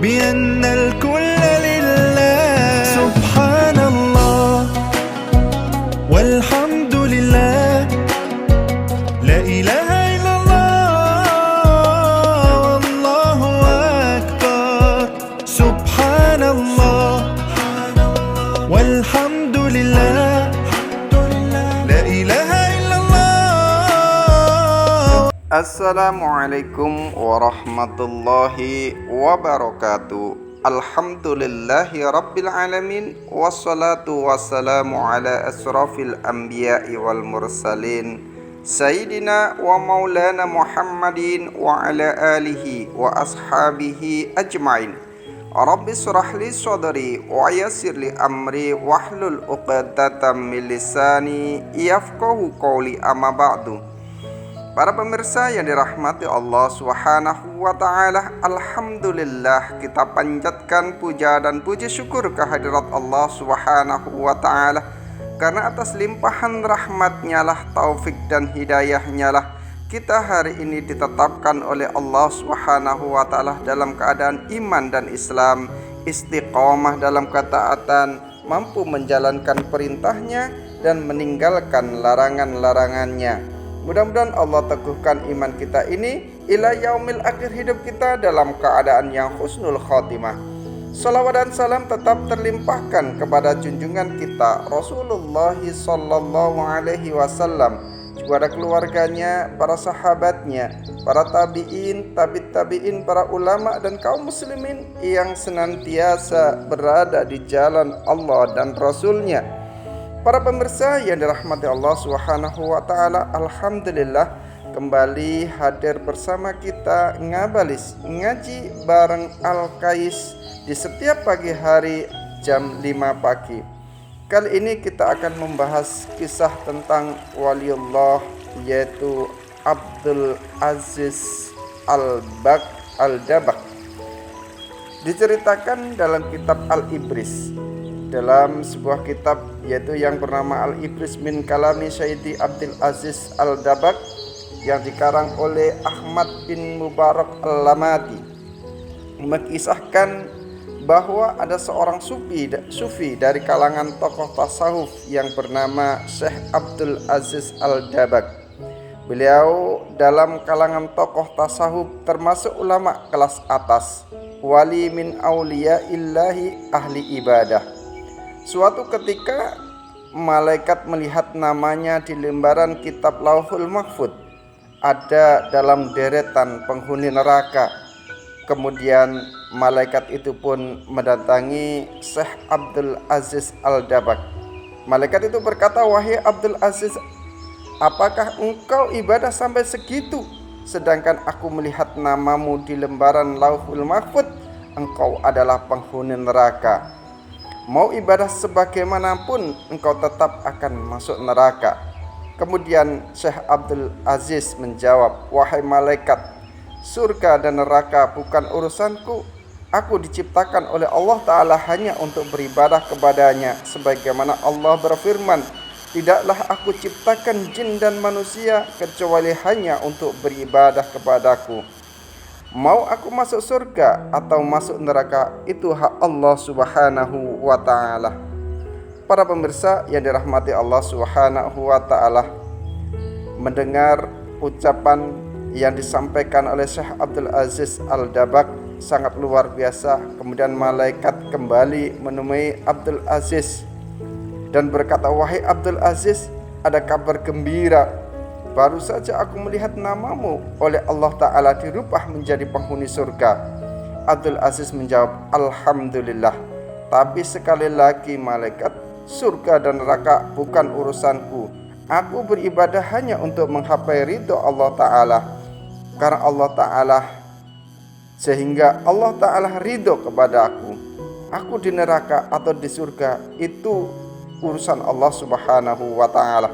بأن الكل لله. سبحان الله والحمد لله، لا إله إلا الله والله أكبر. سبحان الله والحمد لله، لا إله إلا الله. Assalamualaikum warahmatullahi wabarakatuh. Alhamdulillahi rabbil alamin, wassalatu wassalamu ala asrafil anbiya'i wal mursalin, Sayyidina wa maulana Muhammadin wa ala alihi wa ashabihi ajma'in. Rabbi shrah li sadri wa yassir li amri wahlul 'uqdatam min lisani yafqahu qawli, amma ba'du. Para pemirsa yang dirahmati Allah Subhanahu wa ta'ala, alhamdulillah, kita panjatkan puja dan puji syukur kehadirat Allah Subhanahu wa ta'ala, karena atas limpahan rahmatnya lah, taufik dan hidayahnya lah, kita hari ini ditetapkan oleh Allah Subhanahu wa ta'ala dalam keadaan iman dan Islam, istiqomah dalam ketaatan, mampu menjalankan perintahnya dan meninggalkan larangan-larangannya. Mudah-mudahan Allah teguhkan iman kita ini ila yaumil akhir hidup kita dalam keadaan yang husnul khotimah. Salawat dan salam tetap terlimpahkan kepada junjungan kita Rasulullah sallallahu alaihi wasallam, kepada keluarganya, para sahabatnya, para tabi'in, tabi'in, para ulama dan kaum muslimin yang senantiasa berada di jalan Allah dan Rasulnya. Para pemirsa yang dirahmati Allah Subhanahu wa ta'ala, alhamdulillah kembali hadir bersama kita ngabalis ngaji bareng Al-Kais di setiap pagi hari jam 5 pagi. Kali ini kita akan membahas kisah tentang waliullah, yaitu Abdul Aziz Al-Dabak. Diceritakan dalam kitab Al-Ibris, dalam sebuah kitab yaitu yang bernama Al-Ibris min Kalami Sayyidi Abdul Aziz Al-Dabak, yang dikarang oleh Ahmad bin Mubarak Al-Lamati, mengisahkan bahwa ada seorang sufi dari kalangan tokoh tasawuf yang bernama Syekh Abdul Aziz Al-Dabak. Beliau dalam kalangan tokoh tasawuf termasuk ulama kelas atas, wali min auliya'illahi ahli ibadah. Suatu ketika malaikat melihat namanya di lembaran kitab Lauhul Mahfud, ada dalam deretan penghuni neraka. Kemudian malaikat itu pun mendatangi Syekh Abdul Aziz Al-Dabak. Malaikat itu berkata, "Wahai Abdul Aziz, apakah engkau ibadah sampai segitu, sedangkan aku melihat namamu di lembaran Lauhul Mahfud, engkau adalah penghuni neraka. Mau ibadah sebagaimanapun, engkau tetap akan masuk neraka." Kemudian Syekh Abdul Aziz menjawab, "Wahai malaikat, surga dan neraka bukan urusanku. Aku diciptakan oleh Allah Ta'ala hanya untuk beribadah kepadanya. Sebagaimana Allah berfirman, tidaklah aku ciptakan jin dan manusia kecuali hanya untuk beribadah kepadaku. Mau aku masuk surga atau masuk neraka, itu hak Allah Subhanahu wa ta'ala." Para pemirsa yang dirahmati Allah Subhanahu wa ta'ala, mendengar ucapan yang disampaikan oleh Syekh Abdul Aziz Al-Dabak sangat luar biasa. Kemudian malaikat kembali menemui Abdul Aziz dan berkata, "Wahai Abdul Aziz, ada kabar gembira. Baru saja aku melihat namamu oleh Allah Ta'ala dirubah menjadi penghuni surga." Abdul Aziz menjawab, "Alhamdulillah, tapi sekali lagi malaikat, surga dan neraka bukan urusanku. Aku beribadah hanya untuk menggapai ridho Allah Ta'ala. Karena Allah Ta'ala, sehingga Allah Ta'ala ridho kepada aku. Aku di neraka atau di surga, itu urusan Allah Subhanahu wa ta'ala."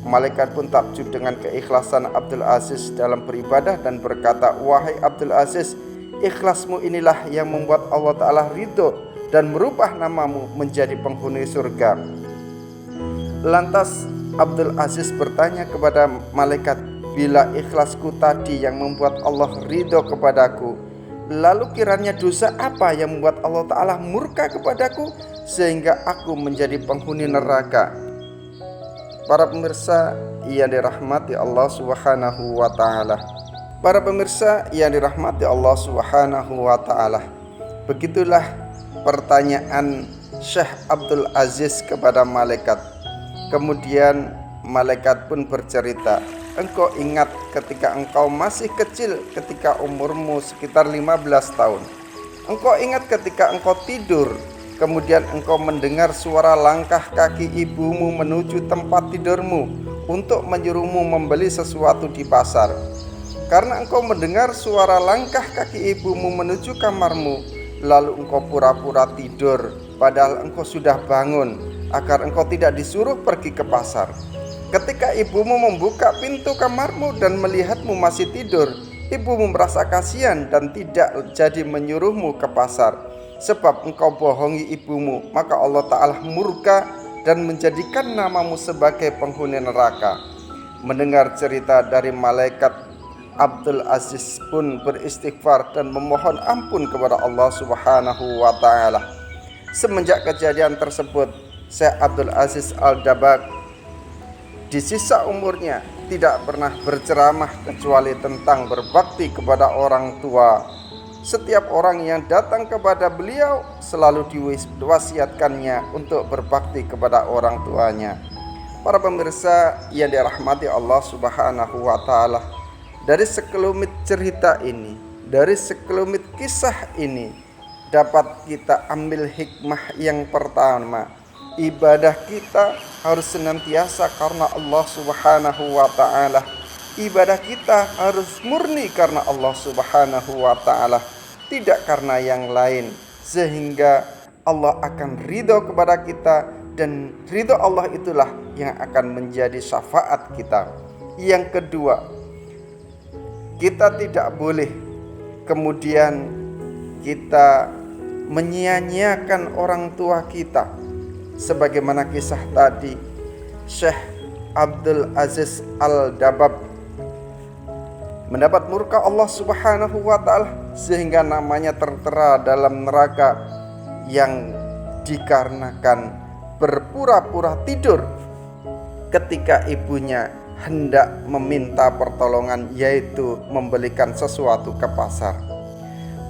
Malaikat pun takjub dengan keikhlasan Abdul Aziz dalam beribadah dan berkata, "Wahai Abdul Aziz, ikhlasmu inilah yang membuat Allah Ta'ala ridho dan merubah namamu menjadi penghuni surga." Lantas Abdul Aziz bertanya kepada malaikat, "Bila ikhlasku tadi yang membuat Allah ridho kepadaku, Lalu kiranya dosa apa yang membuat Allah Ta'ala murka kepadaku sehingga aku menjadi penghuni neraka? Para pemirsa yang dirahmati Allah Subhanahu wa Ta'ala, para pemirsa yang dirahmati Allah Subhanahu wa Ta'ala, begitulah pertanyaan Syekh Abdul Aziz kepada malaikat. Kemudian malaikat pun bercerita, engkau ingat ketika engkau masih kecil, ketika umurmu sekitar 15 tahun. Engkau ingat ketika engkau tidur, kemudian engkau mendengar suara langkah kaki ibumu menuju tempat tidurmu untuk menyuruhmu membeli sesuatu di pasar. Karena engkau mendengar suara langkah kaki ibumu menuju kamarmu, lalu engkau pura-pura tidur, padahal engkau sudah bangun agar engkau tidak disuruh pergi ke pasar. Ketika ibumu membuka pintu kamarmu dan melihatmu masih tidur, ibumu merasa kasihan dan tidak jadi menyuruhmu ke pasar. Sebab engkau bohongi ibumu, maka Allah Ta'ala murka dan menjadikan namamu sebagai penghuni neraka. Mendengar cerita dari malaikat, Abdul Aziz pun beristighfar dan memohon ampun kepada Allah Subhanahu wa Ta'ala. Semenjak kejadian tersebut, Syekh Abdul Aziz Al-Dabbagh di sisa umurnya tidak pernah berceramah kecuali tentang berbakti kepada orang tua. Setiap orang yang datang kepada beliau selalu diwasiatkannya untuk berbakti kepada orang tuanya. Para pemirsa yang dirahmati Allah Subhanahu wa Ta'ala, dari sekelumit cerita ini, dari sekelumit kisah ini, dapat kita ambil hikmah yang pertama. Ibadah kita harus senantiasa karena Allah Subhanahu wa Ta'ala. Ibadah kita harus murni karena Allah Subhanahu wa Ta'ala, tidak karena yang lain, sehingga Allah akan ridho kepada kita, dan ridho Allah itulah yang akan menjadi syafaat kita. Yang kedua, kita tidak boleh kemudian kita menyia-nyiakan orang tua kita. Sebagaimana kisah tadi, Syekh Abdul Aziz Al-Dabbagh mendapat murka Allah Subhanahu wa Ta'ala sehingga namanya tertera dalam neraka yang dikarenakan berpura-pura tidur ketika ibunya hendak meminta pertolongan, yaitu membelikan sesuatu ke pasar.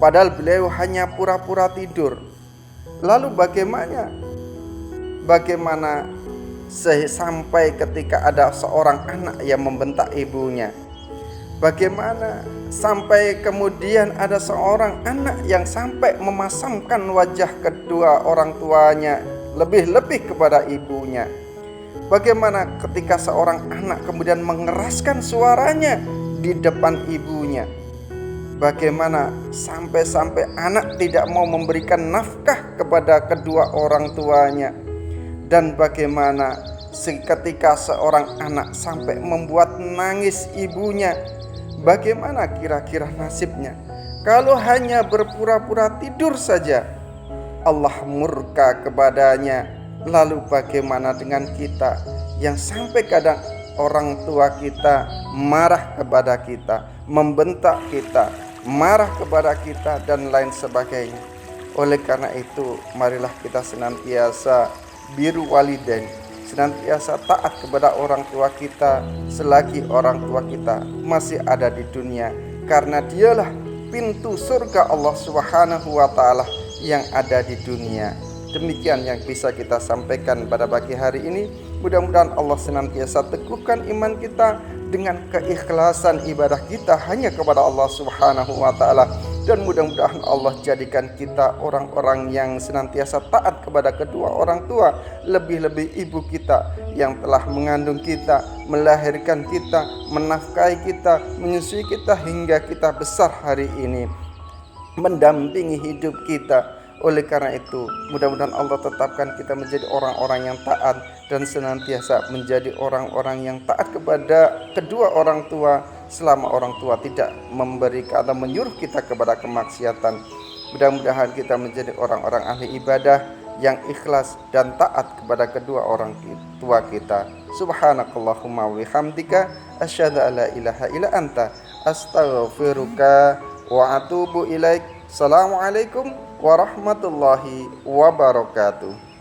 Padahal beliau hanya pura-pura tidur. Lalu bagaimana sampai ketika ada seorang anak yang membentak ibunya? Bagaimana sampai kemudian ada seorang anak yang sampai memasangkan wajah kedua orang tuanya lebih-lebih kepada ibunya? Bagaimana ketika seorang anak kemudian mengeraskan suaranya di depan ibunya? Bagaimana sampai anak tidak mau memberikan nafkah kepada kedua orang tuanya? Dan bagaimana ketika seorang anak sampai membuat nangis ibunya? Bagaimana kira-kira nasibnya? Kalau hanya berpura-pura tidur saja, Allah murka kepadanya. Lalu bagaimana dengan kita yang sampai kadang orang tua kita marah kepada kita, membentak kita, marah kepada kita, dan lain sebagainya. Oleh karena itu, marilah kita senantiasa biru walidain, senantiasa taat kepada orang tua kita selagi orang tua kita masih ada di dunia, karena dialah pintu surga Allah Subhanahu wa Ta'ala yang ada di dunia. Demikian yang bisa kita sampaikan pada pagi hari ini. Mudah-mudahan Allah senantiasa teguhkan iman kita dengan keikhlasan ibadah kita hanya kepada Allah Subhanahu wa Ta'ala, dan mudah-mudahan Allah jadikan kita orang-orang yang senantiasa taat kepada kedua orang tua, lebih-lebih ibu kita yang telah mengandung kita, melahirkan kita, menafkahi kita, menyusui kita hingga kita besar hari ini, mendampingi hidup kita. Oleh karena itu, mudah-mudahan Allah tetapkan kita menjadi orang-orang yang taat dan senantiasa menjadi orang-orang yang taat kepada kedua orang tua selama orang tua tidak memberikan atau menyuruh kita kepada kemaksiatan. Mudah-mudahan kita menjadi orang-orang ahli ibadah yang ikhlas dan taat kepada kedua orang tua kita. Subhanakallahumma wa bihamdika asyhadu an la ilaha illa anta astaghfiruka wa atubu ilaik. Assalamualaikum warahmatullahi wabarakatuh.